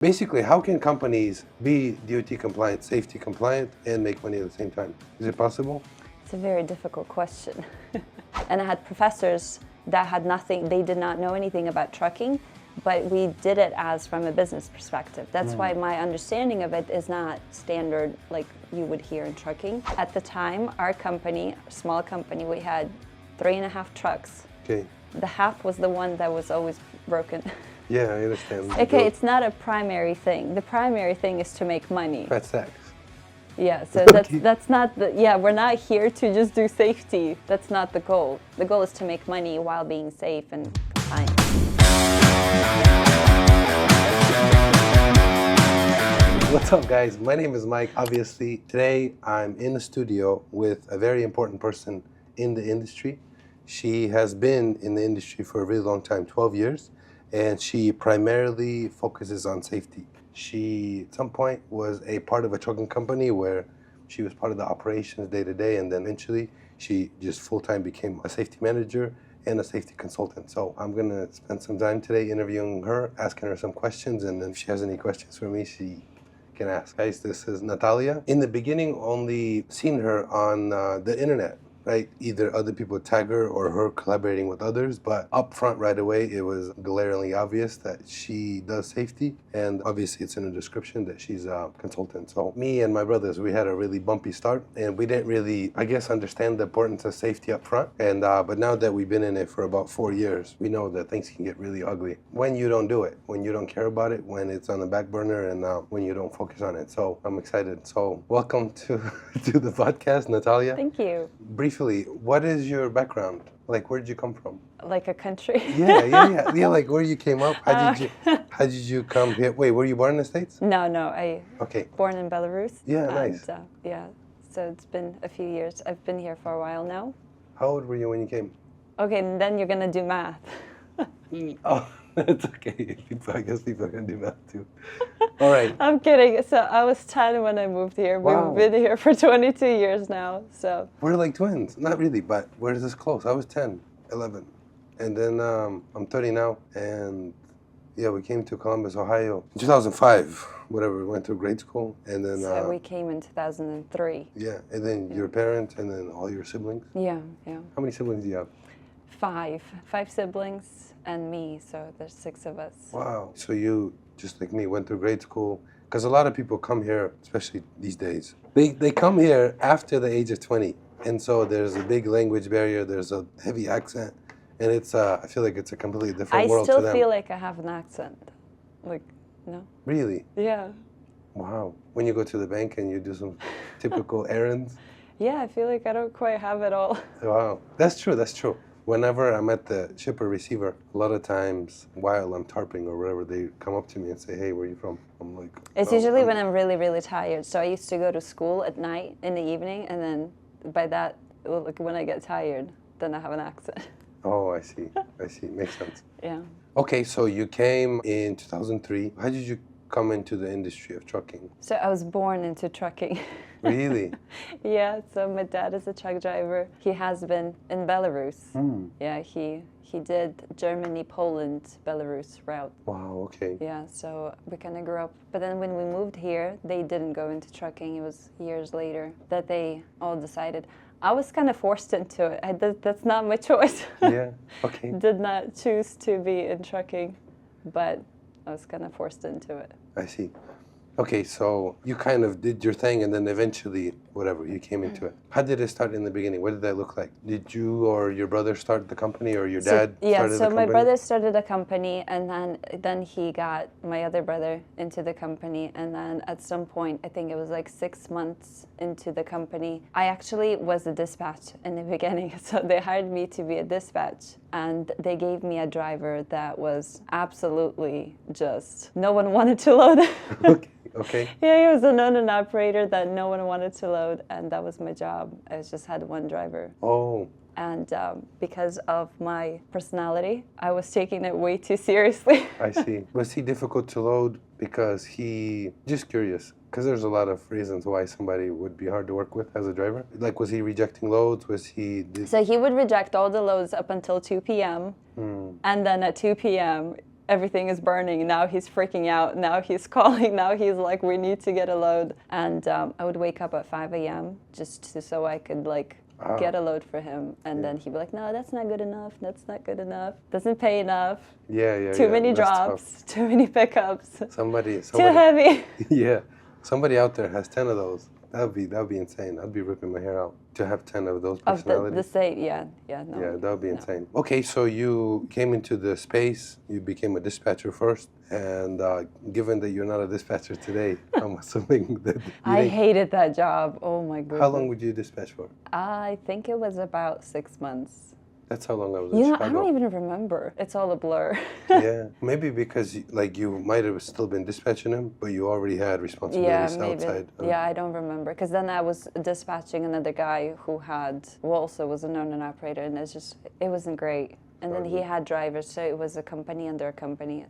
Basically, how can companies be DOT compliant, safety compliant, and make money at the same time? Is it possible? It's a very difficult question. And I had professors that had nothing, they did not know anything about trucking, but we did it as from a business perspective. That's why my understanding of it is not standard like you would hear in trucking. At the time, our company, a small company, we had 3.5 trucks. Okay. The half was the one that was always broken. Yeah, I understand. Okay, it's not a primary thing. The primary thing is to make money. That's tax. Yeah, so that's not the, yeah, we're not here to just do safety. That's not the goal. The goal is to make money while being safe and compliant. What's up, guys? My name is Mike. Obviously, today I'm in the studio with a very important person in the industry. She has been in the industry for a really long time, 12 years, and she primarily focuses on safety. She, at some point, was a part of a trucking company where she was part of the operations day to day, and then eventually she just full-time became a safety manager and a safety consultant. So I'm gonna spend some time today interviewing her, asking her some questions, and if she has any questions for me, she can ask. Guys, this is Natalia. In the beginning, only seen her on the internet, right? Either other people tag her or her collaborating with others, but up front right away, it was glaringly obvious that she does safety, and obviously it's in the description that she's a consultant. So me and my brothers, we had a really bumpy start, and we didn't really, I guess, understand the importance of safety up front. And but now that we've been in it for about 4 years, we know that things can get really ugly when you don't do it, when you don't care about it, when it's on the back burner, and when you don't focus on it. So I'm excited. So welcome to to the podcast, Natalia. Thank you. Briefly, what is your background? Like, where did you come from? Like a country? Yeah. Like, where you came up? How did you come here? Wait, were you born in the States? No, Okay. born in Belarus. Yeah, and, nice. Yeah, so it's been a few years. I've been here for a while now. How old were you when you came? Okay, and then you're gonna do math. Oh, it's okay. I guess people can do math too. All right. I'm kidding. So I was 10 when I moved here. Wow. We've been here for 22 years now, so. We're like twins. Not really, but we're this close. I was 10, 11. And then I'm 30 now. And yeah, we came to Columbus, Ohio in 2005, whatever. We went to grade school. And then. So we came in 2003. Yeah. And then your parents and then all your siblings. Yeah. How many siblings do you have? 5 siblings and me, so there's 6 of us. Wow. So you, just like me, went through grade school. Because a lot of people come here, especially these days, they come here after the age of 20. And so there's a big language barrier, there's a heavy accent, and it's I feel like it's a completely different world to them. I still feel like I have an accent. Like, no? Really? Yeah. Wow. When you go to the bank and you do some typical errands? Yeah, I feel like I don't quite have it all. Wow. That's true. Whenever I'm at the shipper receiver, a lot of times while I'm tarping or whatever, they come up to me and say, hey, where are you from? I'm like, It's usually when I'm really, really tired. So I used to go to school at night in the evening, and then by that, like when I get tired, then I have an accent. Oh, I see. Makes sense. Yeah. Okay, so you came in 2003. How did you come into the industry of trucking? So I was born into trucking. Really? Yeah, so my dad is a truck driver. He has been in Belarus. Yeah, he did Germany, Poland, Belarus route. Wow, okay. Yeah, so we kind of grew up. But then when we moved here, they didn't go into trucking. It was years later that they all decided. I was kind of forced into it. That's not my choice. Yeah, okay. Did not choose to be in trucking, but I was kind of forced into it. I see. Okay, so you kind of did your thing and then eventually, whatever, you came into it. How did it start in the beginning? What did that look like? Did you or your brother start the company or your dad started the company? Yeah, so my brother started a company, and then he got my other brother into the company, and then at some point, I think it was like 6 months into the company, I actually was a dispatch in the beginning. So they hired me to be a dispatch, and they gave me a driver that was absolutely just, no one wanted to load. Okay. Yeah, he was a known operator that no one wanted to load, and that was my job. I just had one driver. Oh. And because of my personality, I was taking it way too seriously. I see. Was he difficult to load because just curious, because there's a lot of reasons why somebody would be hard to work with as a driver. Like, was he rejecting loads? So he would reject all the loads up until 2 p.m. And then at 2 p.m., everything is burning. Now he's freaking out. Now he's calling. Now he's like, we need to get a load. And I would wake up at 5 a.m. so I could like get a load for him. And then he'd be like, no, that's not good enough. That's not good enough. Doesn't pay enough. Yeah. Too many That's drops. tough. Too many pickups. Somebody. Too heavy. Yeah. Somebody out there has 10 of those. That'd be insane. I'd be ripping my hair out to have 10 of those personalities. Of the same, yeah, no. Yeah, that would be insane. Okay, so you came into the space, you became a dispatcher first, and given that you're not a dispatcher today, I'm assuming that I hated that job. Oh my goodness. How long would you dispatch for? I think it was about 6 months. That's how long I was in Chicago. I don't even remember. It's all a blur. Yeah, maybe because like you might have still been dispatching him, but you already had responsibilities outside. Yeah, I don't remember. Because then I was dispatching another guy who also was an owner and operator, and it wasn't great. And then he had drivers, so it was a company under a company,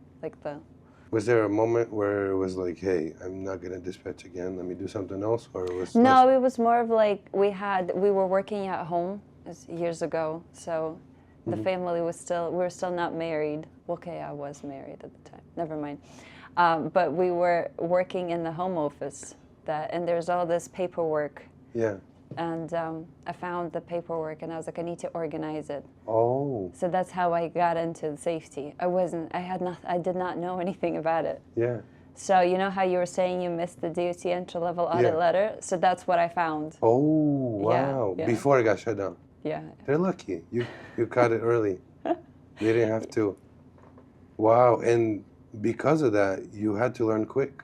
Was there a moment where it was like, hey, I'm not going to dispatch again, let me do something else, or it was... No, it was more of like we were working at home years ago, so the family we were still not married. Okay, I was married at the time, never mind. But we were working in the home office, and there's all this paperwork. Yeah. And I found the paperwork, and I was like, I need to organize it. Oh. So that's how I got into safety. I did not know anything about it. Yeah. So you know how you were saying you missed the DOT entry-level audit letter? So that's what I found. Oh, wow. Yeah. Before it got shut down. Yeah. They're lucky. You caught it early. They didn't have to. Wow. And because of that, you had to learn quick.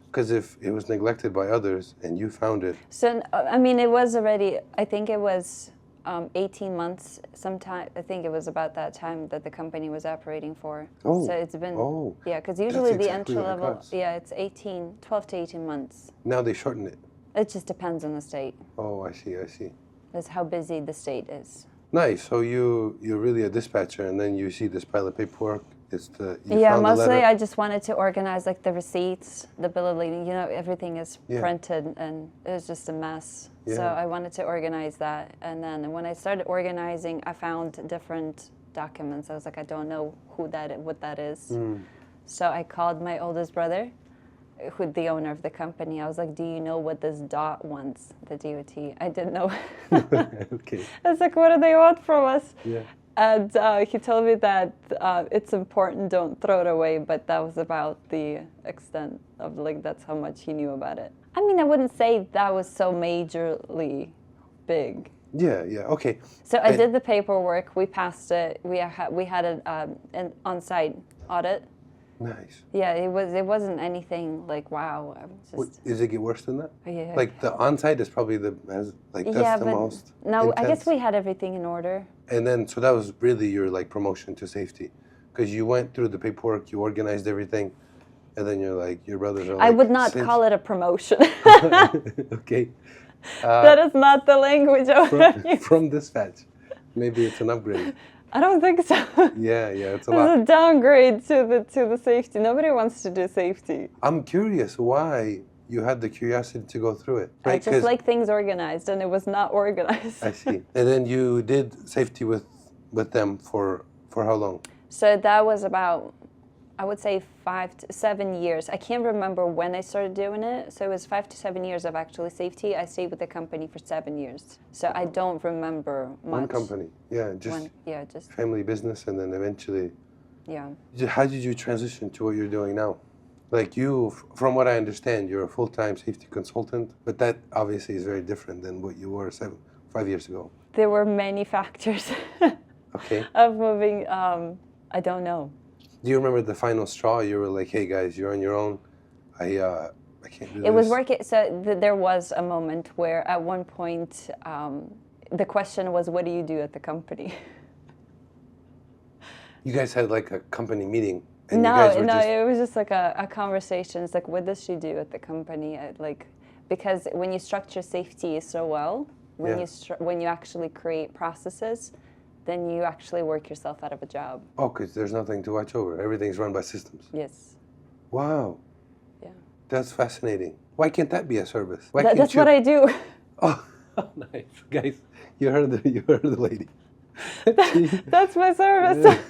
Because if it was neglected by others and you found it. So, I mean, it was already, I think it was 18 months sometime. I think it was about that time that the company was operating for. Oh. So it's been, yeah, because That's usually the exactly entry what it level, costs. yeah, it's 12 to 18 months. Now they shorten it. It just depends on the state. Oh, I see. That's how busy the state is. Nice. So you're really a dispatcher, and then you see this pile of paperwork. Yeah, mostly I just wanted to organize like the receipts, the bill of lading. Everything is printed, and it was just a mess. Yeah. So I wanted to organize that, and then when I started organizing, I found different documents. I was like, I don't know what that is. So I called my oldest brother, who the owner of the company. I was like, do you know what this dot wants, the DOT? I didn't know. Okay. I was like, what do they want from us? Yeah. And he told me that it's important, don't throw it away, but that was about the extent of, that's how much he knew about it. I mean, I wouldn't say that was so majorly big. Yeah, okay. So I did the paperwork, we passed it, we had an on-site audit. Nice. Yeah, it wasn't anything like, wow. Does it get worse than that? Yeah. Like the on-site is probably the most No, intense. I guess we had everything in order. And then, so that was really your promotion to safety, because you went through the paperwork, you organized everything, and then you're like, your brothers are like... I would not call it a promotion. Okay. That is not the language I would use. From dispatch. Maybe it's an upgrade. I don't think so. Yeah, it's a lot. It's a downgrade to the safety. Nobody wants to do safety. I'm curious why you had the curiosity to go through it. Right? I just like things organized, and it was not organized. I see. And then you did safety with them for how long? So that was about, I would say 5 to 7 years. I can't remember when I started doing it. So it was 5 to 7 years of actually safety. I stayed with the company for 7 years. So I don't remember much. One company, just family business, and then eventually. Yeah. How did you transition to what you're doing now? Like from what I understand, you're a full-time safety consultant, but that obviously is very different than what you were 5 years ago. There were many factors okay. of moving. I don't know. Do you remember the final straw? You were like, hey guys, you're on your own. I can't do this. It was working. So there was a moment where at one point the question was, what do you do at the company? You guys had like a company meeting. It was just like a conversation. It's like, what does she do at the company? Because when you structure safety so well, when you actually create processes, then you actually work yourself out of a job. Oh, because there's nothing to watch over. Everything's run by systems. Yes. Wow. Yeah. That's fascinating. Why can't that be a service? That's what I do. Oh, nice. Guys, you heard the lady. That's my service.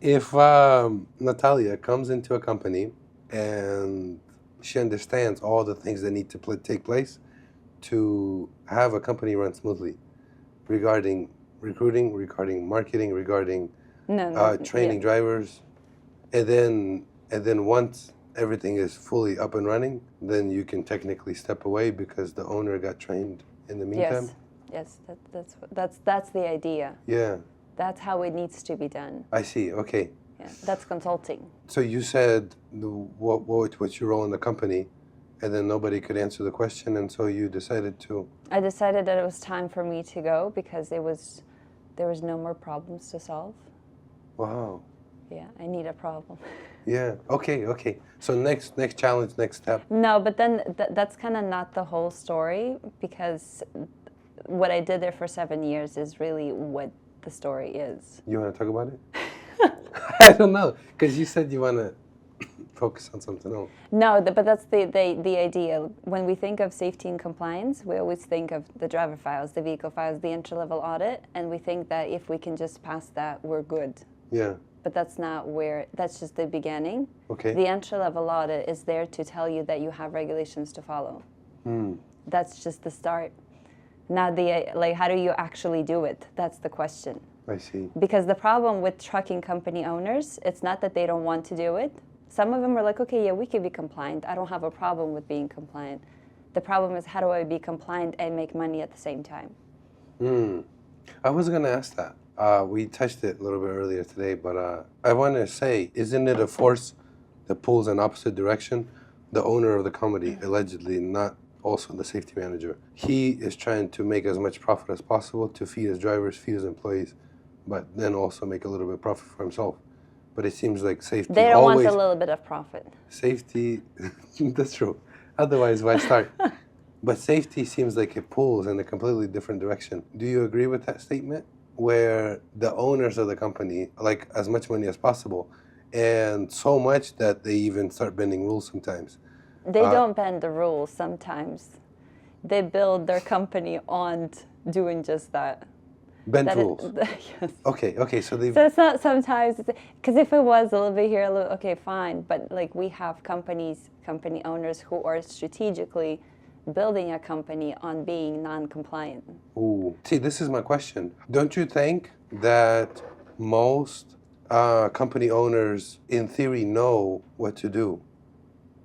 If Natalia comes into a company and she understands all the things that need to take place to have a company run smoothly regarding recruiting, regarding marketing, regarding No, no, yeah. training drivers, and then once everything is fully up and running, then you can technically step away because the owner got trained in the meantime. Yes, that's the idea. Yeah, That's how it needs to be done. I see. Okay. Yeah, that's consulting. So you said what's your role in the company, and then nobody could answer the question, and so you decided to. I decided that it was time for me to go because there was no more problems to solve. Wow. Yeah, I need a problem. Yeah. Okay. Okay. So next challenge, next step. No, but then that's kind of not the whole story because what I did there for 7 years is really what the story is. You want to talk about it? I don't know, because you said you want to focus on something else. No, but that's the idea. When we think of safety and compliance, we always think of the driver files, the vehicle files, the entry-level audit, and we think that if we can just pass that, we're good. Yeah. But that's not where, that's just the beginning. Okay. The entry-level audit is there to tell you that you have regulations to follow. That's just the start. Now, how do you actually do it? That's the question. I see. Because the problem with trucking company owners, it's not that they don't want to do it. Some of them are like, okay, yeah, we can be compliant. I don't have a problem with being compliant. The problem is, how do I be compliant and make money at the same time? I was going to ask that. We touched it a little bit earlier today, but I want to say, isn't it a force that pulls in opposite direction? The owner of the company, allegedly, not also the safety manager, he is trying to make as much profit as possible to feed his drivers, feed his employees, but then also make a little bit of profit for himself. But it seems like safety They don't always... want a little bit of profit. Safety, that's true. Otherwise, why start? But safety seems like it pulls in a completely different direction. Do you agree with that statement? Where the owners of the company like as much money as possible, and so much that they even start bending rules sometimes. They don't bend the rules sometimes. They build their company on doing just that. Bend rules. Yes. Okay, so they... So it's not sometimes, because if it was a little bit here, a little, okay, fine. But like we have company owners who are strategically building a company on being non-compliant. Ooh. See, this is my question. Don't you think that most company owners, in theory, know what to do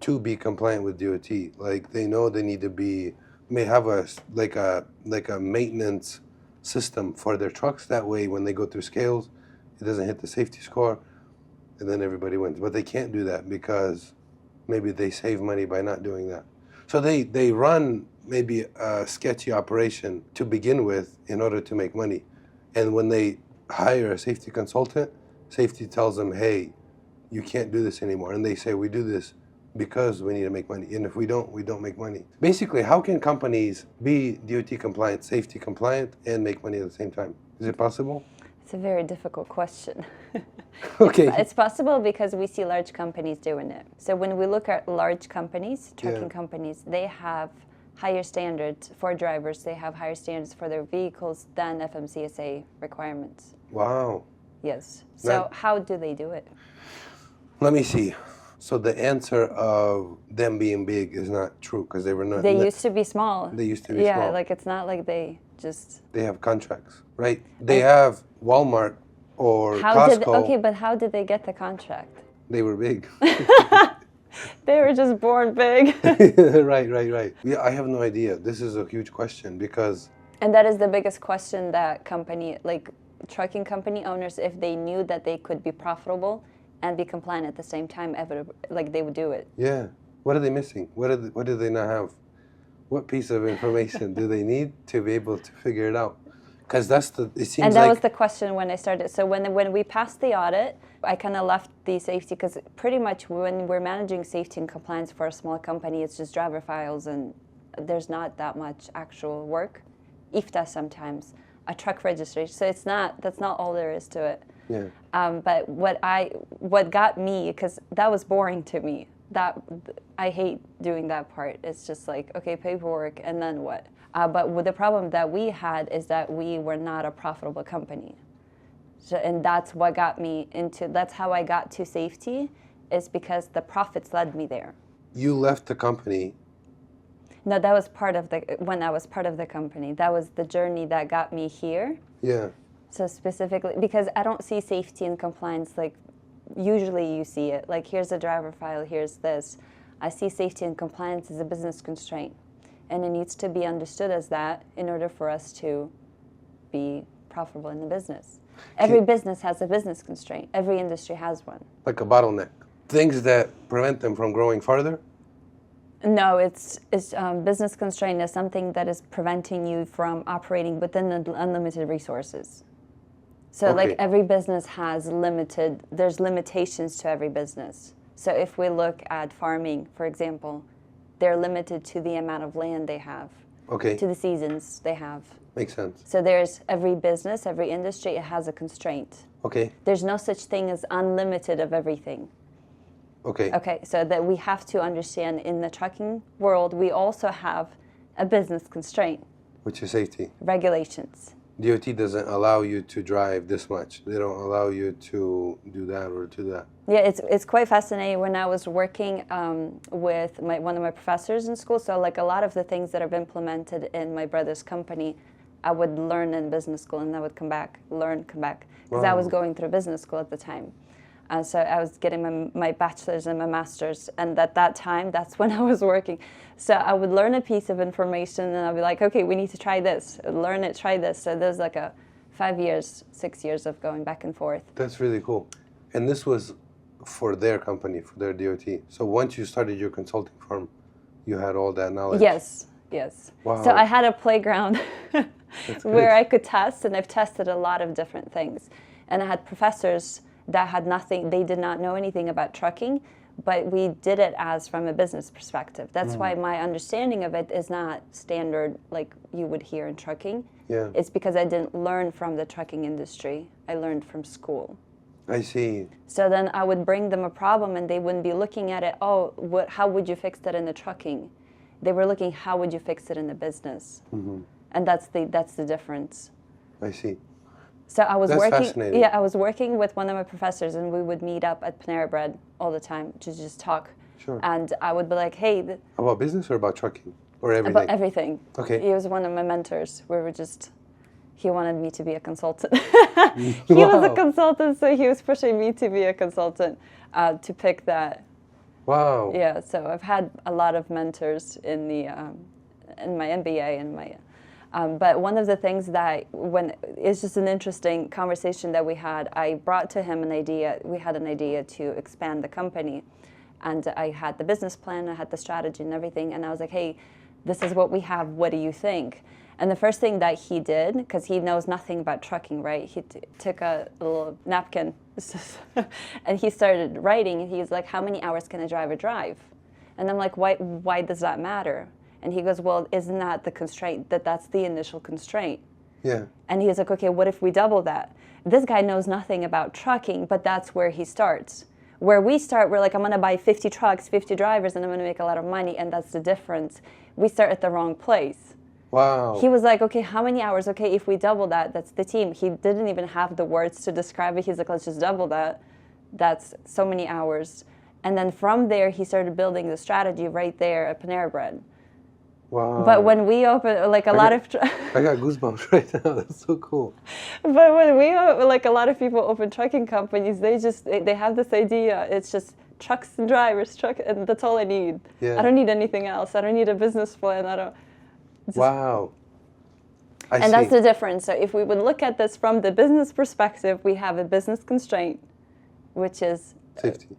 to be compliant with DOT? Like they know they need to be, may have a maintenance system for their trucks. That way, when they go through scales, it doesn't hit the safety score, and then everybody wins. But they can't do that because maybe they save money by not doing that. So they run maybe a sketchy operation to begin with in order to make money. And when they hire a safety consultant, safety tells them, hey, you can't do this anymore. And they say, we do this because we need to make money. And if we don't make money. Basically, how can companies be DOT compliant, safety compliant, and make money at the same time? Is it possible? It's a very difficult question. Okay. It's possible because we see large companies doing it. So when we look at large companies, trucking companies, they have higher standards for drivers. They have higher standards for their vehicles than FMCSA requirements. Wow. Yes. So how do they do it? Let me see. So the answer of them being big is not true because they were not. They used to be small. They used to be small. Yeah, like it's not like they just. They have contracts, right? They have Walmart or Costco. But how did they get the contract? They were big. They were just born big. Right. Yeah, I have no idea. This is a huge question because. And that is the biggest question that trucking company owners, if they knew that they could be profitable and be compliant at the same time, they would do it. Yeah. What are they missing? What do they not have? What piece of information do they need to be able to figure it out? Because it seems and that was the question when I started. So when we passed the audit, I kind of left the safety, because pretty much when we're managing safety and compliance for a small company, it's just driver files and there's not that much actual work. IFTA sometimes, a truck registration. So that's not all there is to it. Yeah. But what got me, because that was boring to me. That I hate doing that part. It's just like, okay, paperwork, and then what? But the problem that we had is that we were not a profitable company. So, and that's what got me into, that's how I got to safety, is because the profits led me there. You left the company. No, that was part of when I was part of the company. That was the journey that got me here. Yeah. So specifically, because I don't see safety and compliance like usually you see it. Like, here's a driver file, here's this. I see safety and compliance as a business constraint. And it needs to be understood as that in order for us to be profitable in the business. Every business has a business constraint. Every industry has one. Like a bottleneck. Things that prevent them from growing farther? No, it's business constraint is something that is preventing you from operating within the unlimited resources. So Okay. like every business has there's limitations to every business. So if we look at farming, for example, they're limited to the amount of land they have, Okay. to the seasons they have. Makes sense. So there's every business, every industry, it has a constraint. Okay. There's no such thing as unlimited of everything. Okay. Okay, so that we have to understand in the trucking world, we also have a business constraint, Which is safety. regulations. DOT doesn't allow you to drive this much. They don't allow you to do that or to that. Yeah, it's quite fascinating. When I was working with one of my professors in school, so like a lot of the things that I've implemented in my brother's company, I would learn in business school, and I would come back, because I was Wow. going through business school at the time. So I was getting my bachelor's and my master's, and at that time, that's when I was working. So I would learn a piece of information, and I'd be like, okay, we need to try this, learn it, try this. So there's like a 5 years, 6 years of going back and forth. That's really cool. And this was for their company, for their DOT. So once you started your consulting firm, you had all that knowledge. Yes, yes. Wow. So I had a playground That's where great. I could test, and I've tested a lot of different things. And I had professors that had nothing, they did not know anything about trucking, but we did it as from a business perspective. That's why my understanding of it is not standard like you would hear in trucking. Yeah. It's because I didn't learn from the trucking industry. I learned from school. I see. So then I would bring them a problem, and they wouldn't be looking at it, oh, how would you fix that in the trucking? They were looking, how would you fix it in the business? Mm-hmm. And that's the difference. I see. So I was That's working. fascinating. Yeah, I was working with one of my professors, and we would meet up at Panera Bread all the time to just talk. Sure. And I would be like, "Hey, About business or about trucking? Or everything? about everything." Okay. He was one of my mentors. He wanted me to be a consultant. He was a Wow. consultant, so he was pushing me to be a consultant to pick that. Wow. Yeah. So I've had a lot of mentors in my MBA and my. But one of the things that it's just an interesting conversation that we had. I brought to him an idea. We had an idea to expand the company, and I had the business plan, I had the strategy and everything. And I was like, "Hey, this is what we have. What do you think?" And the first thing that he did, because he knows nothing about trucking, right? He took a little napkin, and he started writing. And he's like, "How many hours can a driver drive?" And I'm like, "Why does that matter?" And he goes, "Well, isn't that the constraint? That's the initial constraint." Yeah. And he was like, "Okay, what if we double that?" This guy knows nothing about trucking, but that's where he starts. Where we start, we're like, I'm going to buy 50 trucks, 50 drivers, and I'm going to make a lot of money, and that's the difference. We start at the wrong place. Wow. He was like, "Okay, how many hours? Okay, if we double that, that's the team." He didn't even have the words to describe it. He's like, "Let's just double that. That's so many hours." And then from there, he started building the strategy right there at Panera Bread. Wow. But when we open, like a lot of, I got goosebumps right now. That's so cool. but when like a lot of people open trucking companies, they have this idea. It's just trucks and drivers, and that's all I need. Yeah. I don't need anything else. I don't need a business plan. Wow. I see. And that's the difference. So if we would look at this from the business perspective, we have a business constraint, which is Safety.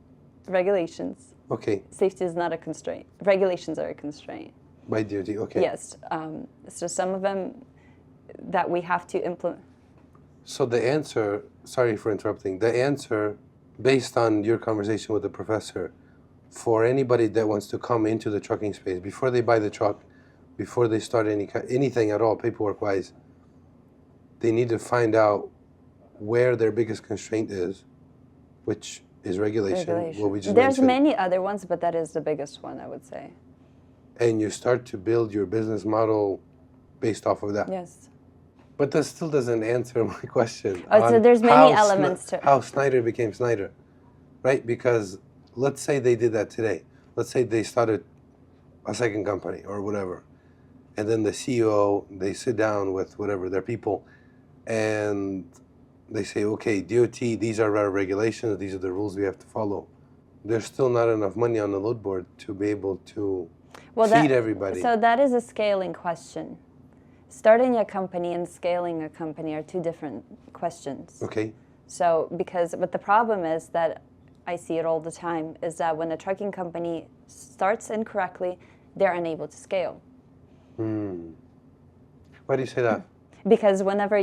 regulations. Okay. Safety is not a constraint. Regulations are a constraint. By DOT. Okay. Yes. So some of them that we have to implement. So the answer, sorry for interrupting, the answer based on your conversation with the professor, for anybody that wants to come into the trucking space, before they buy the truck, before they start anything at all paperwork-wise, they need to find out where their biggest constraint is, which is regulation. What we just There's mentioned. many other ones, but that is the biggest one, I would say. And you start to build your business model based off of that. Yes. But that still doesn't answer my question Oh, so on there's many elements to how Snyder became Snyder, right? Because let's say they did that today. Let's say they started a second company or whatever, and then the CEO, they sit down with whatever their people, and they say, okay, DOT, these are our regulations, these are the rules we have to follow. There's still not enough money on the load board to be able to feed everybody. So that is a scaling question. Starting a company and scaling a company are two different questions. Okay. So but the problem is that I see it all the time is that when a trucking company starts incorrectly, they're unable to scale. Why do you say that? Because whenever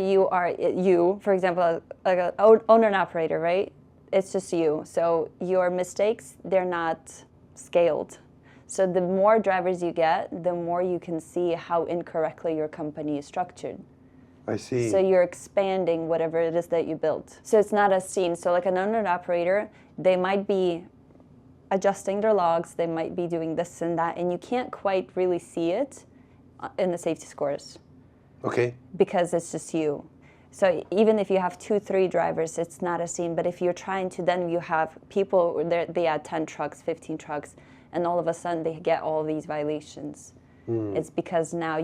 for example, like an owner and operator, right? It's just you. So your mistakes, they're not scaled. So the more drivers you get, the more you can see how incorrectly your company is structured. I see. So you're expanding whatever it is that you built. So it's not as seen. So like an owner and operator, they might be adjusting their logs, they might be doing this and that, and you can't quite really see it in the safety scores. Okay. Because it's just you. So even if you have 2-3 drivers, it's not as seen. But if you're trying to, then you have people, they add 10 trucks, 15 trucks, and all of a sudden they get all these violations. It's because now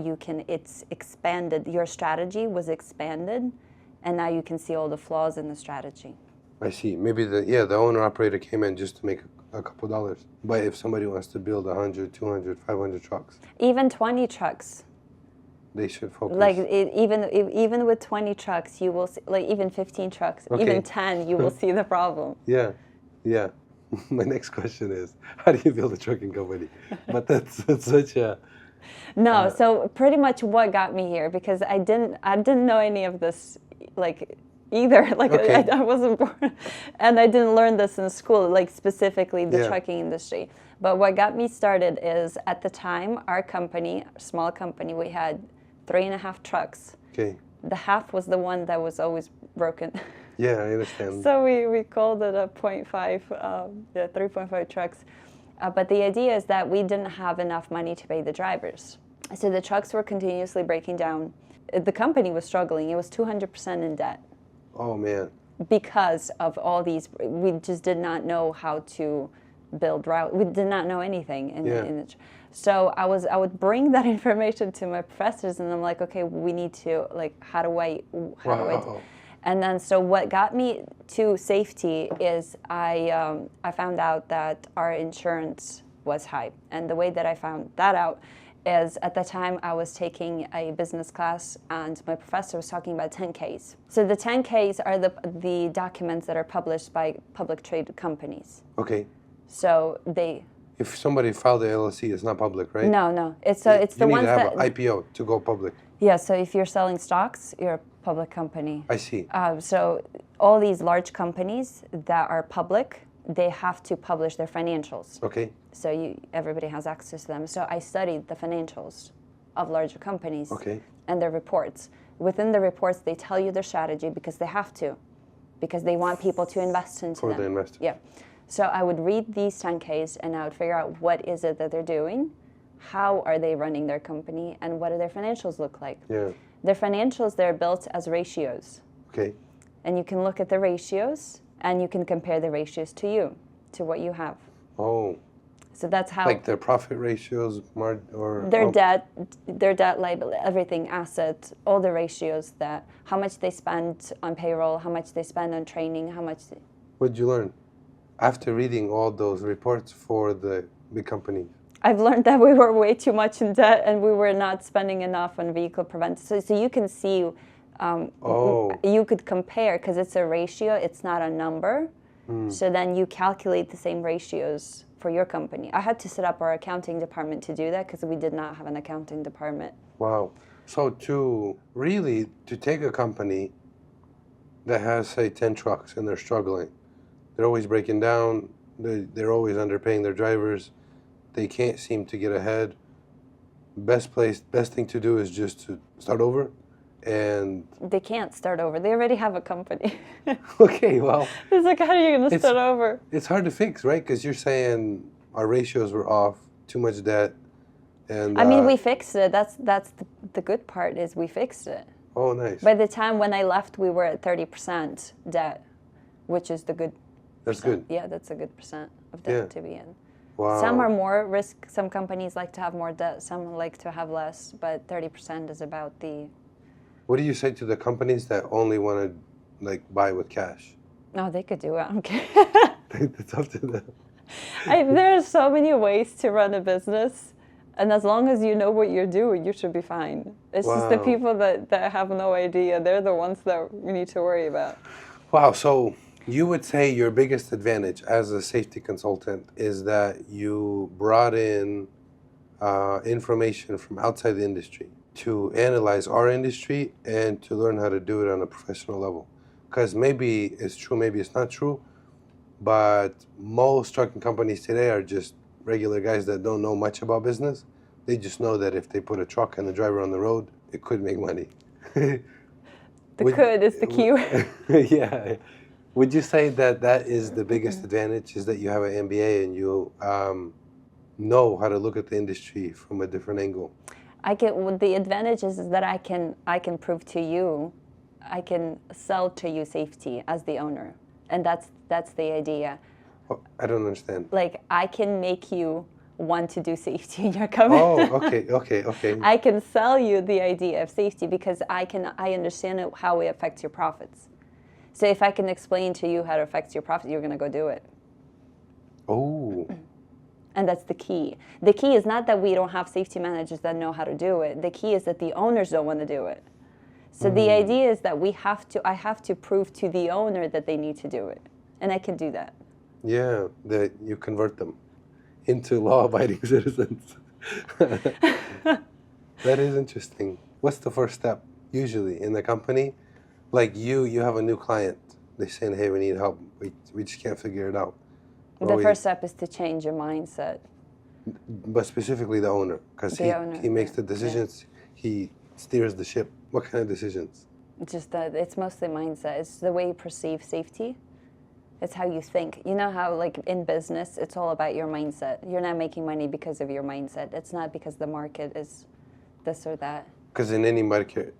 it's expanded. Your strategy was expanded, and now you can see all the flaws in the strategy. I see. Maybe the owner-operator came in just to make a couple dollars. But if somebody wants to build 100, 200, 500 trucks. Even 20 trucks. They should focus. Like even with 20 trucks, you will see, like even 15 trucks, even 10, you will see the problem. Yeah. My next question is, how do you build a trucking company? But that's such a... No, so pretty much what got me here, because I didn't know any of this, like, either. Like, okay. I wasn't born, and I didn't learn this in school, like specifically the trucking industry. But what got me started is, at the time, our company, small company, we had 3.5 trucks. Okay. The half was the one that was always broken. Yeah, I understand. So we called it a 0.5, 3.5 trucks. But the idea is that we didn't have enough money to pay the drivers. So the trucks were continuously breaking down. The company was struggling. It was 200% in debt. Oh, man. Because of all these, we just did not know how to build route. We did not know anything. So I would bring that information to my professors, and I'm like, okay, we need to, like, how do I do? And then, so what got me to safety is I found out that our insurance was high. And the way that I found that out is, at the time I was taking a business class, and my professor was talking about 10Ks. So the 10Ks are the documents that are published by public traded companies. Okay. So if somebody filed the LLC, it's not public, right? No. It's the ones that... You need to have an IPO to go public. Yeah, so if you're selling stocks, you're a public company. I see. So all these large companies that are public, they have to publish their financials. Okay. So everybody has access to them. So I studied the financials of larger companies. Okay. And their reports. Within the reports, they tell you their strategy because they have to. Because they want people to invest into them. For the investors. Yeah. So I would read these 10Ks, and I would figure out what is it that they're doing, how are they running their company, and what do their financials look like. Yeah. Their financials, they're built as ratios. Okay. And you can look at the ratios, and you can compare the ratios to what you have. Oh. So that's how... Like their profit ratios, or... Their debt, liability, everything, asset, all the ratios, that how much they spend on payroll, how much they spend on training, how much... What'd you learn after reading all those reports for the big companies? I've learned that we were way too much in debt, and we were not spending enough on vehicle prevention. So you can see, you could compare, because it's a ratio, it's not a number. So then you calculate the same ratios for your company. I had to set up our accounting department to do that, because we did not have an accounting department. Wow. So to take a company that has, say, 10 trucks and they're struggling, they're always breaking down, they're always underpaying their drivers, they can't seem to get ahead. Best thing to do is just to start over, and... They can't start over. They already have a company. Okay, well... It's like, how are you going to start over? It's hard to fix, right? Because you're saying our ratios were off, too much debt, and... I mean, we fixed it. That's the good part, is we fixed it. Oh, nice. By the time when I left, we were at 30% debt, which is the good That's percent. good. Yeah, that's a good percent of Yeah. debt to be in. Wow. Some are more risk. Some companies like to have more debt. Some like to have less. But 30% is about the. What do you say to the companies that only want to like buy with cash? No, they could do it. I don't care. It's up to them. There are so many ways to run a business. And as long as you know what you're doing, you should be fine. It's just the Wow. people that have no idea. They're the ones that we need to worry about. Wow. So you would say your biggest advantage as a safety consultant is that you brought in information from outside the industry to analyze our industry and to learn how to do it on a professional level. Because maybe it's true, maybe it's not true, but most trucking companies today are just regular guys that don't know much about business. They just know that if they put a truck and a driver on the road, it could make money. Could is the key word. Yeah. Would you say that that is the biggest advantage, is that you have an MBA and you know how to look at the industry from a different angle? The advantage is that I can prove to you, I can sell to you safety as the owner, and that's the idea. Oh, I don't understand. Like I can make you want to do safety in your company. Oh, okay. I can sell you the idea of safety because I understand how it affects your profits. So if I can explain to you how it affects your profit, you're going to go do it. Oh. And that's the key. The key is not that we don't have safety managers that know how to do it. The key is that the owners don't want to do it. So the idea is that I have to prove to the owner that they need to do it. And I can do that. Yeah, that you convert them into law-abiding citizens. That is interesting. What's the first step usually in the company? Like you have a new client. They're saying, hey, we need help. We just can't figure it out. The first step is to change your mindset. But specifically the owner, because he makes the decisions, he steers the ship. What kind of decisions? Just that it's mostly mindset. It's the way you perceive safety. It's how you think. You know how, like in business, it's all about your mindset. You're not making money because of your mindset. It's not because the market is this or that. Because in any market,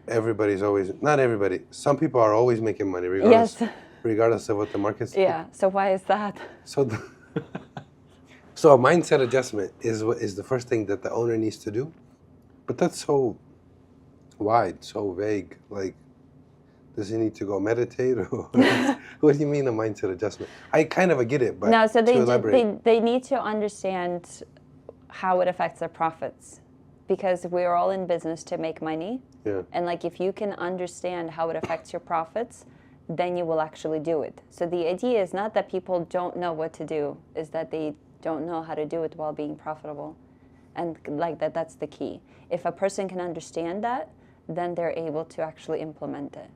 everybody's always, not everybody, some people are always making money regardless of what the market's doing. Yeah, so why is that? So, so a mindset adjustment is the first thing that the owner needs to do. But that's so wide, so vague. Like, does he need to go meditate? Or what do you mean a mindset adjustment? I kind of get it, but no, so they need to understand how it affects their profits. Because we're all in business to make money. Yeah. And like if you can understand how it affects your profits, then you will actually do it. So the idea is not that people don't know what to do, is that they don't know how to do it while being profitable. And like that's the key. If a person can understand that, then they're able to actually implement it.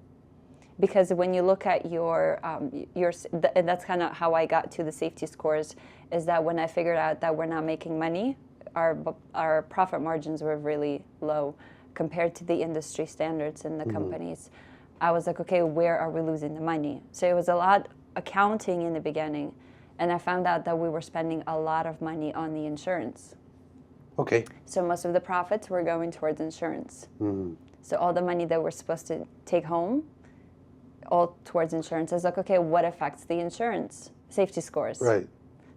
Because when you look at and that's kind of how I got to the safety scores, is that when I figured out that we're not making money, our profit margins were really low compared to the industry standards in the companies. I was like, okay, where are we losing the money? So it was a lot accounting in the beginning, and I found out that we were spending a lot of money on the insurance. Okay. So most of the profits were going towards insurance. So all the money that we're supposed to take home, all towards insurance. I was like, okay, what affects the insurance? Safety scores. Right.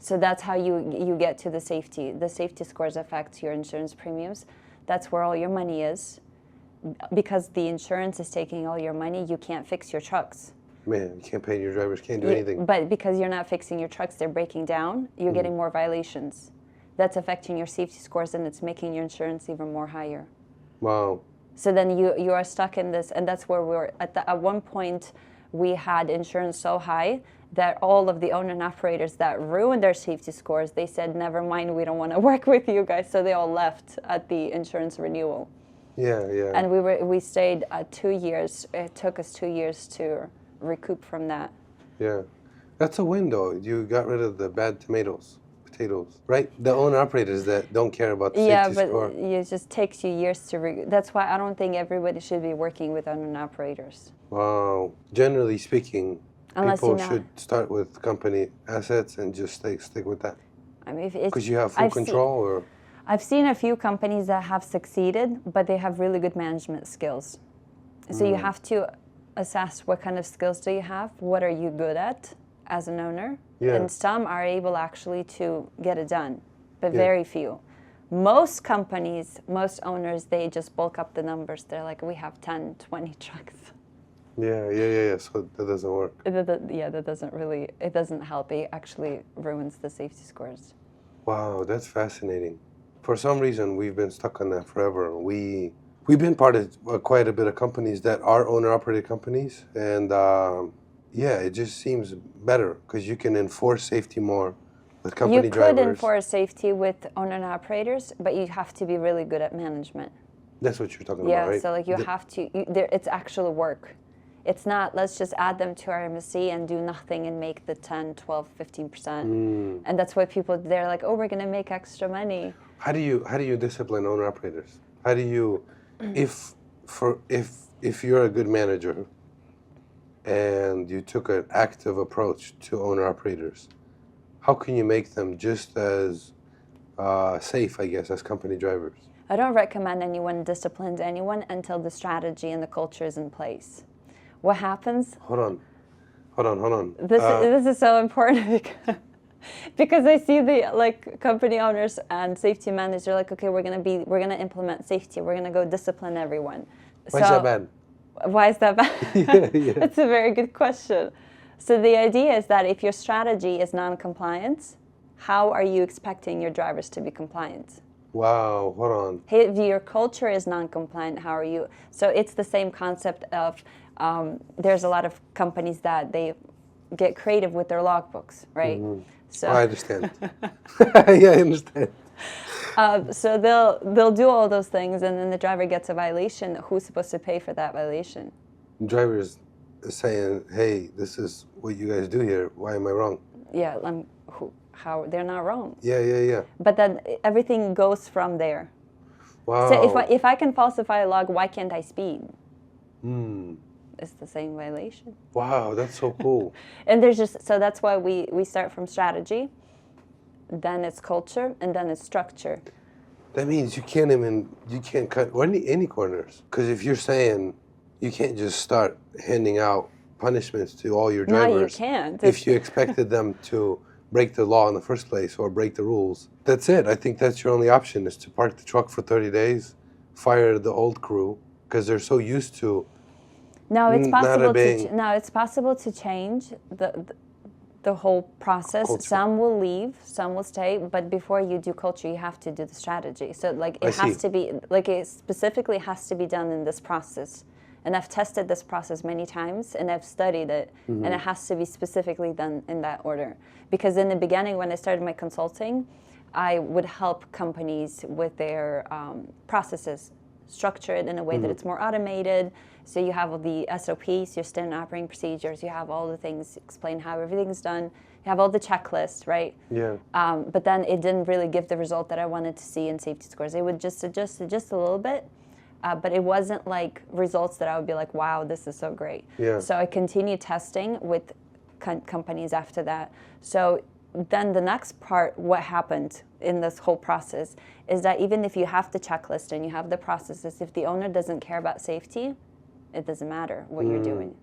So that's how you get to the safety. The safety scores affect your insurance premiums. That's where all your money is. Because the insurance is taking all your money, you can't fix your trucks. Man, you can't pay your drivers, can't do anything. But because you're not fixing your trucks, they're breaking down, you're getting more violations. That's affecting your safety scores, and it's making your insurance even more higher. Wow. So then you are stuck in this, and that's where we were. At one point, we had insurance so high that all of the owner and operators that ruined their safety scores, they said, never mind, we don't want to work with you guys. So they all left at the insurance renewal. Yeah. And we stayed 2 years. It took us 2 years to recoup from that. Yeah. That's a win, though. You got rid of the bad potatoes, right? The owner operators that don't care about the safety score. Yeah, but it just takes you years to that's why I don't think everybody should be working with owner and operators. Wow. Generally speaking, Unless people should start with company assets and just stick with that. I mean, because you have full control, or I've seen a few companies that have succeeded, but they have really good management skills. So you have to assess what kind of skills do you have, what are you good at as an owner, Yeah. and some are able actually to get it done, but very few. Most companies, most owners, they just bulk up the numbers. They're like, we have 10, 20 trucks. Yeah. So that doesn't work. That doesn't really, it doesn't help. It actually ruins the safety scores. Wow, that's fascinating. For some reason, we've been stuck on that forever. We've been part of quite a bit of companies that are owner-operated companies, and it just seems better because you can enforce safety more with company You drivers. could enforce safety with owner and operators, but you have to be really good at management. That's what you're talking about, right? So like you have to, it's actual work. It's not, let's just add them to our MSC and do nothing and make the 10, 12, 15%. And that's why people, they're like, oh, we're going to make extra money. How do you discipline owner operators? How do you, if you're a good manager and you took an active approach to owner operators, how can you make them just as safe, I guess, as company drivers? I don't recommend anyone disciplines anyone until the strategy and the culture is in place. What happens? Hold on. This is so important because I see the company owners and safety managers are like, okay, we're gonna implement safety. We're gonna go discipline everyone. Why is that bad? Why is that bad? Yeah. That's a very good question. So the idea is that if your strategy is non-compliant, how are you expecting your drivers to be compliant? Wow, hold on. If your culture is non-compliant, how are you? So it's the same concept of there's a lot of companies that they get creative with their logbooks, right? So I understand. Yeah, I understand. So they'll do all those things, and then the driver gets a violation. Who's supposed to pay for that violation? Drivers saying, "Hey, this is what you guys do here. Why am I wrong?" Yeah, how they're not wrong. Yeah. But then everything goes from there. Wow. So if I can falsify a log, why can't I speed? It's the same violation. Wow, that's so cool. And so that's why we start from strategy, then it's culture, and then it's structure. That means you can't cut any corners. Because if you're saying you can't just start handing out punishments to all your drivers. No, you can't. If you expected them to break the law in the first place or break the rules, that's it. I think that's your only option is to park the truck for 30 days, fire the old crew, because they're so used to it's possible to change the whole process. Culture. Some will leave, some will stay, but before you do culture, you have to do the strategy. So it has to be, it specifically has to be done in this process. And I've tested this process many times, and I've studied it, and it has to be specifically done in that order. Because in the beginning, when I started my consulting, I would help companies with their processes, structure it in a way that it's more automated. So you have all the SOPs, your standard operating procedures, you have all the things, explain how everything's done, you have all the checklists, right? Yeah. But then it didn't really give the result that I wanted to see in safety scores. It would just adjust just a little bit, but it wasn't like results that I would be like, wow, this is so great. Yeah. So I continued testing with companies after that. So then the next part, what happened in this whole process, is that even if you have the checklist and you have the processes, if the owner doesn't care about safety, it doesn't matter what you're doing.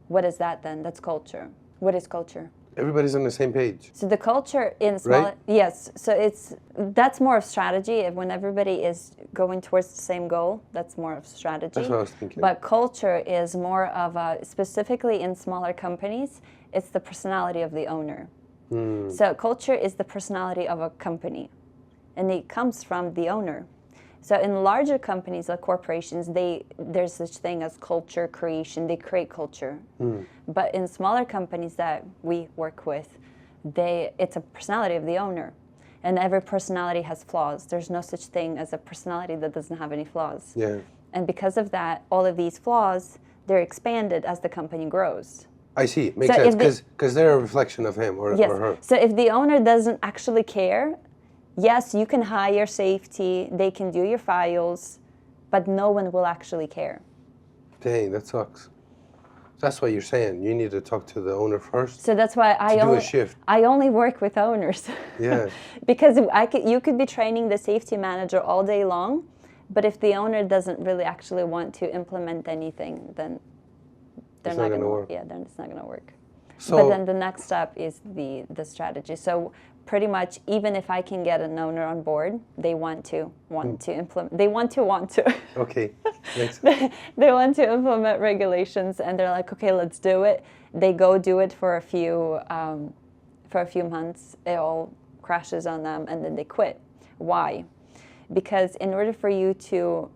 What is that then? That's culture. What is culture? Everybody's on the same page. So the culture in small, right? Yes. So that's more of strategy. When everybody is going towards the same goal, that's more of strategy. That's what I was thinking. But culture is more of specifically in smaller companies, it's the personality of the owner. So culture is the personality of a company, and it comes from the owner. So in larger companies like corporations, there's such thing as culture creation. They create culture. But in smaller companies that we work with, it's a personality of the owner. And every personality has flaws. There's no such thing as a personality that doesn't have any flaws. Yeah. And because of that, all of these flaws, they're expanded as the company grows. I see. Makes sense. Because they're a reflection of him or her. So if the owner doesn't actually care, yes, you can hire safety, they can do your files, but no one will actually care. Dang, that sucks. That's what you're saying. You need to talk to the owner first. So that's why I only work with owners. Yeah. Because you could be training the safety manager all day long, But if the owner doesn't really actually want to implement anything, then they're It's not not going gonna to work. Yeah, then it's not going to work. So, But then the next step is the strategy. So pretty much, even if I can get an owner on board, they want to implement. They want to. okay, makes They want to implement regulations, and they're like, okay, let's do it. They go do it for a few months. It all crashes on them, and then they quit. Why? Because in order for you to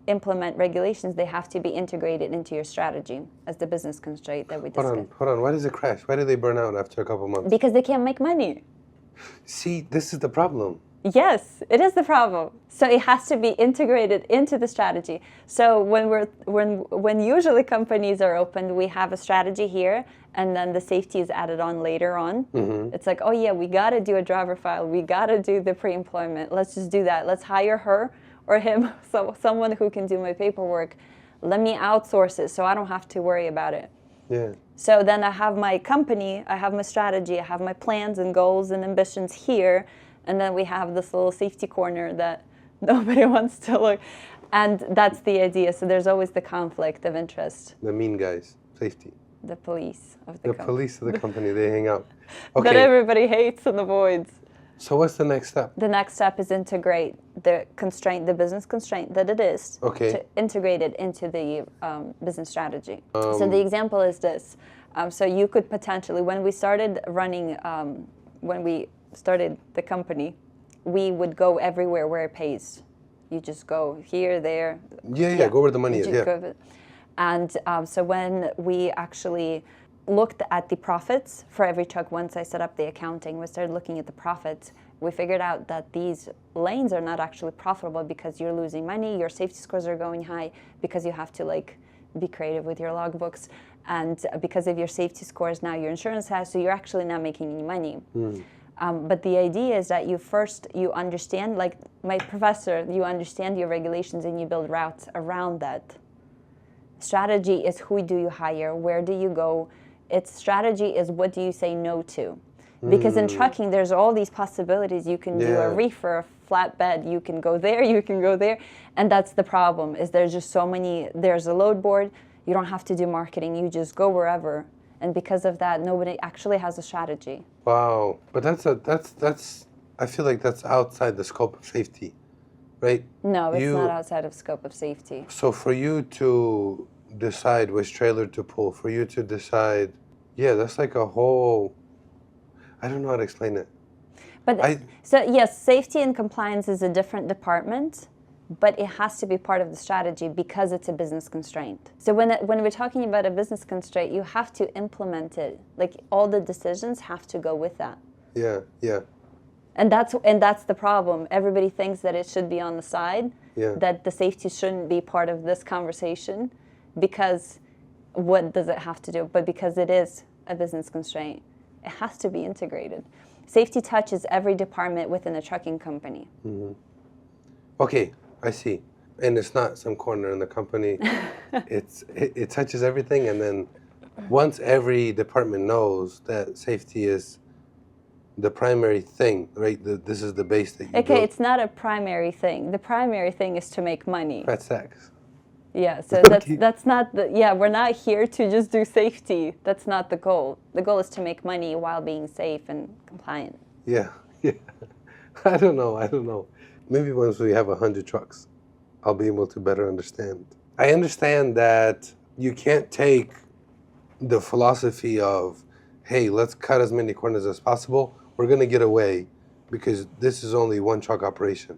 implement regulations, they have to be integrated into your strategy as the business constraint that we discussed. Hold on. Why does it crash? Why do they burn out after a couple months? Because they can't make money. See, this is the problem. Yes, it is the problem. So it has to be integrated into the strategy. So when usually companies are opened, we have a strategy here, and then the safety is added on later on. Mm-hmm. It's like, oh yeah, we got to do a driver file. We got to do the pre-employment. Let's just do that. Let's hire her or him, so someone who can do my paperwork. Let me outsource it so I don't have to worry about it. Yeah. So then I have my company, I have my strategy, I have my plans and goals and ambitions here, and then we have this little safety corner that nobody wants to look. And that's the idea. So there's always the conflict of interest. The mean guys, safety. The police of The company. police of the company, they hang out. That Okay, everybody hates and avoids. so what's the next step? The next step is integrate the constraint, the business constraint that it is, Okay. to integrate it into the business strategy. So the example is this. So you could potentially, when we started running, when we started the company, we would go everywhere where it pays. You just go here, there. Yeah, go where the money You is, just yeah. go. And so when we actually looked at the profits for every truck, once I set up the accounting, we started looking at the profits. We figured out that these lanes are not actually profitable because you're losing money, your safety scores are going high, because you have to like be creative with your logbooks, and because of your safety scores now your insurance has, so you're actually not making any money. But the idea is that you understand, like my professor, you understand your regulations and you build routes around that. Strategy is who do you hire, where do you go. Its strategy is what do you say no to. Because in trucking, there's all these possibilities. You can do a reefer, a flatbed, you can go there, you can go there. And that's the problem, is there's just so many, there's a load board, you don't have to do marketing, you just go wherever. And because of that, nobody actually has a strategy. Wow, but that's I feel like that's outside the scope of safety, right? No, it's not outside of scope of safety. So for you to decide which trailer to pull, for you to decide, yeah, that's like a whole, I don't know how to explain it. But so yes, safety and compliance is a different department, but it has to be part of the strategy because it's a business constraint. So when we're talking about a business constraint, you have to implement it. Like all the decisions have to go with that. Yeah. And that's the problem. Everybody thinks that it should be on the side, that the safety shouldn't be part of this conversation, because what does it have to do? But because it is a business constraint, it has to be integrated. Safety touches every department within a trucking company. Mm-hmm. Okay, I see. And it's not some corner in the company. It touches everything, and then once every department knows that safety is the primary thing, right? This is the base that you build. Okay, it's not a primary thing. The primary thing is to make money. Fat sacks. Yeah, so that's not the, we're not here to just do safety. That's not the goal. The goal is to make money while being safe and compliant. Yeah. I don't know. Maybe once we have 100 trucks, I'll be able to better understand. I understand that you can't take the philosophy of, hey, let's cut as many corners as possible. We're going to get away because this is only one truck operation.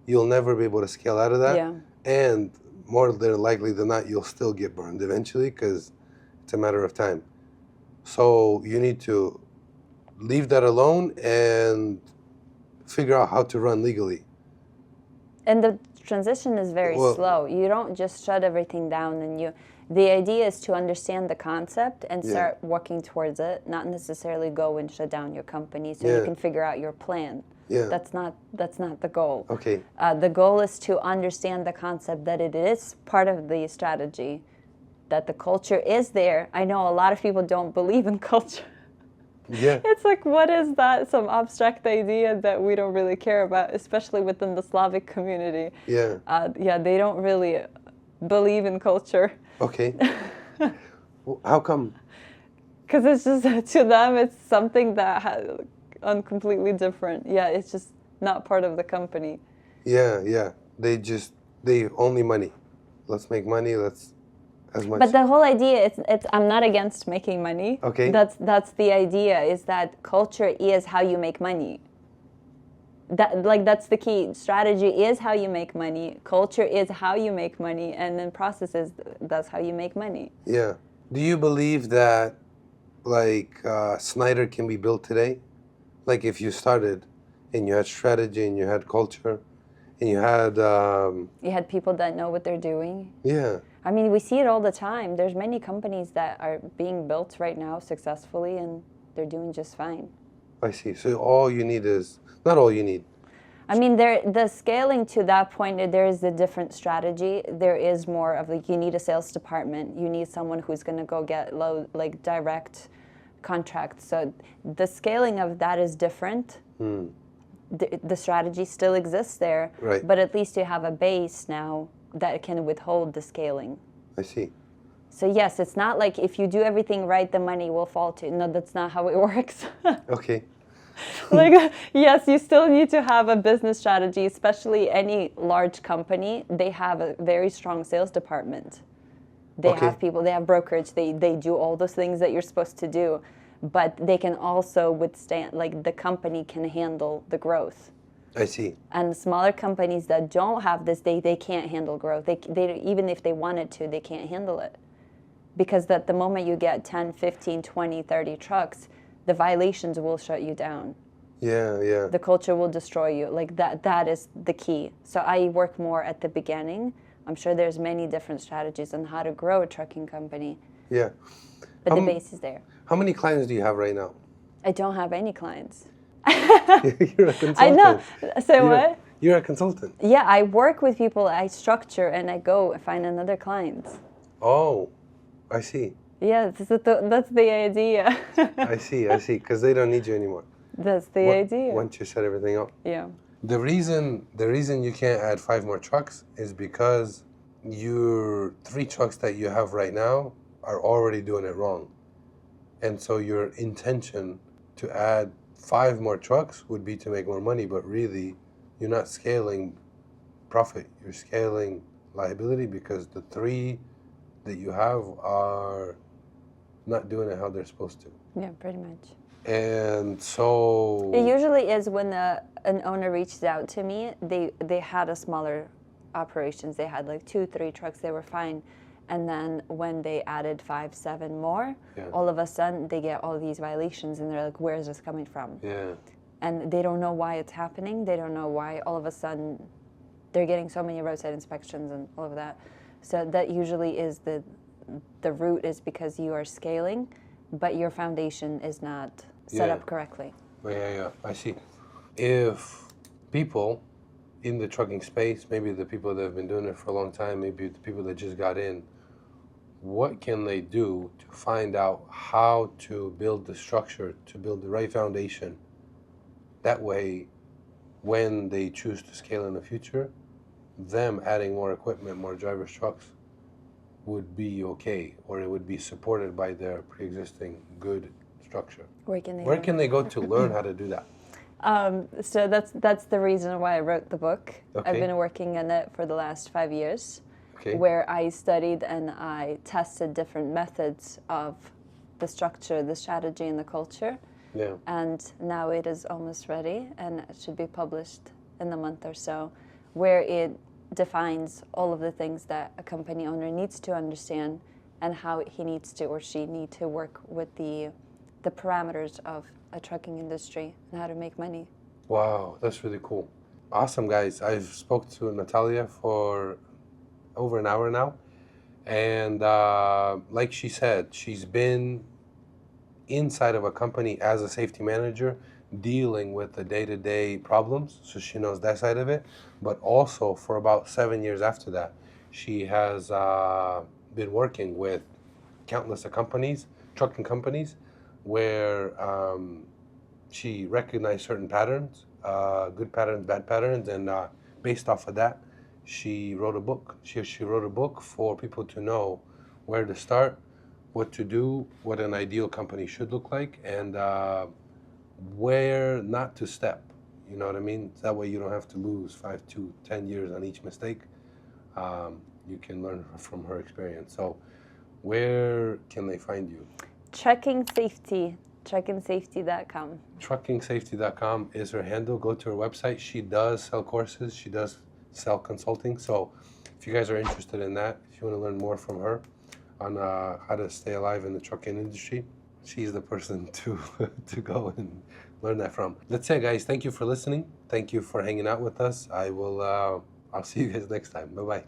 You'll never be able to scale out of that. Yeah. And more than likely than not, you'll still get burned eventually because it's a matter of time. So you need to leave that alone and figure out how to run legally. And the transition is very slow. You don't just shut everything down, and the idea is to understand the concept and start working towards it, not necessarily go and shut down your company so you can figure out your plan. Yeah. That's not the goal. Okay. The goal is to understand the concept, that it is part of the strategy, that the culture is there. I know a lot of people don't believe in culture. Yeah. It's like, what is that? Some abstract idea that we don't really care about, especially within the Slavic community. Yeah. Yeah, they don't really believe in culture. Okay. How come? Because it's just, to them, it's something that has completely different. Yeah, it's just not part of the company. Yeah, yeah. They only money. Let's make money. Let's as much. But the whole idea, it's I'm not against making money. Okay. That's the idea, is that culture is how you make money. That's the key. Strategy is how you make money. Culture is how you make money, and then processes, that's how you make money. Yeah. Do you believe that Snyder can be built today? Like if you started and you had strategy and you had culture and you had You had people that know what they're doing. yeah. I mean, we see it all the time. There's many companies that are being built right now successfully, and they're doing just fine. I see. So all you need is not all you need. I mean, the scaling to that point, there is a different strategy. There is more of like, you need a sales department. You need someone who's going to go get direct contracts. So the scaling of that is different. The strategy still exists there, Right. but at least you have a base now that can withhold the scaling. I see. So yes, it's not like if you do everything right, the money will fall to. No, that's not how it works. Okay. Like, yes, you still need to have a business strategy, especially any large company. They have a very strong sales department. They Okay. have people, they have brokerage, they do all those things that you're supposed to do. But they can also withstand, like the company can handle the growth. I see. And smaller companies that don't have this, they can't handle growth. They even if they wanted to, they can't handle it. Because at the moment you get 10, 15, 20, 30 trucks, the violations will shut you down. Yeah, yeah. The culture will destroy you. Like that is the key. So I work more at the beginning. I'm sure there's many different strategies on how to grow a trucking company, Yeah. but the base is there. How many clients do you have right now? I don't have any clients. You're a consultant. I know. Say what? You're a consultant. Yeah, I work with people, I structure, and I go find another client. Oh, I see. Yeah, that's the idea. I see. Because they don't need you anymore. That's the idea. Once you set everything up. Yeah. The reason you can't add 5 more trucks is because your 3 trucks that you have right now are already doing it wrong. And so your intention to add 5 more trucks would be to make more money, but really you're not scaling profit. You're scaling liability because the 3 that you have are not doing it how they're supposed to. Yeah, pretty much. And so It usually is when an owner reaches out to me, they had a smaller operations. They had like 2, 3 trucks, they were fine. And then when they added 5, 7 more, Yeah. all of a sudden they get all these violations and they're like, where is this coming from? Yeah. And they don't know why it's happening. They don't know why all of a sudden they're getting so many roadside inspections and all of that. So that usually is the root, is because you are scaling, but your foundation is not set Yeah. up correctly. Yeah, I see. If people in the trucking space, maybe the people that have been doing it for a long time, maybe the people that just got in, what can they do to find out how to build the structure, to build the right foundation? That way, when they choose to scale in the future, them adding more equipment, more driver's trucks would be okay, or it would be supported by their pre-existing good structure. Where can they Where learn? can they go to learn how to do that? So that's the reason why I wrote the book. Okay. I've been working on it for the last 5 years, Okay. where I studied and I tested different methods of the structure, the strategy, and the culture. Yeah. And now it is almost ready, and it should be published in a month or so, where it defines all of the things that a company owner needs to understand and how he needs to, or she need to, work with the parameters of a trucking industry and how to make money. Wow, that's really cool. Awesome, guys. I've spoke to Natalia for over an hour now, and like she said, she's been inside of a company as a safety manager, dealing with the day-to-day problems, so she knows that side of it. But also for about 7 years after that, she has been working with countless of companies, trucking companies, where she recognized certain patterns, good patterns, bad patterns, and based off of that, she wrote a book. She wrote a book for people to know where to start, what to do, what an ideal company should look like, and where not to step. You know what I mean? That way you don't have to lose 5 to 10 years on each mistake. You can learn from her experience. So where can they find you? Trucking Safety, truckingsafety.com. Truckingsafety.com is her handle. Go to her website. She does sell courses. She does sell consulting. So if you guys are interested in that, if you want to learn more from her on how to stay alive in the trucking industry, she's the person to to go and learn that from. That's it, guys. Thank you for listening. Thank you for hanging out with us. I'll see you guys next time. Bye-bye.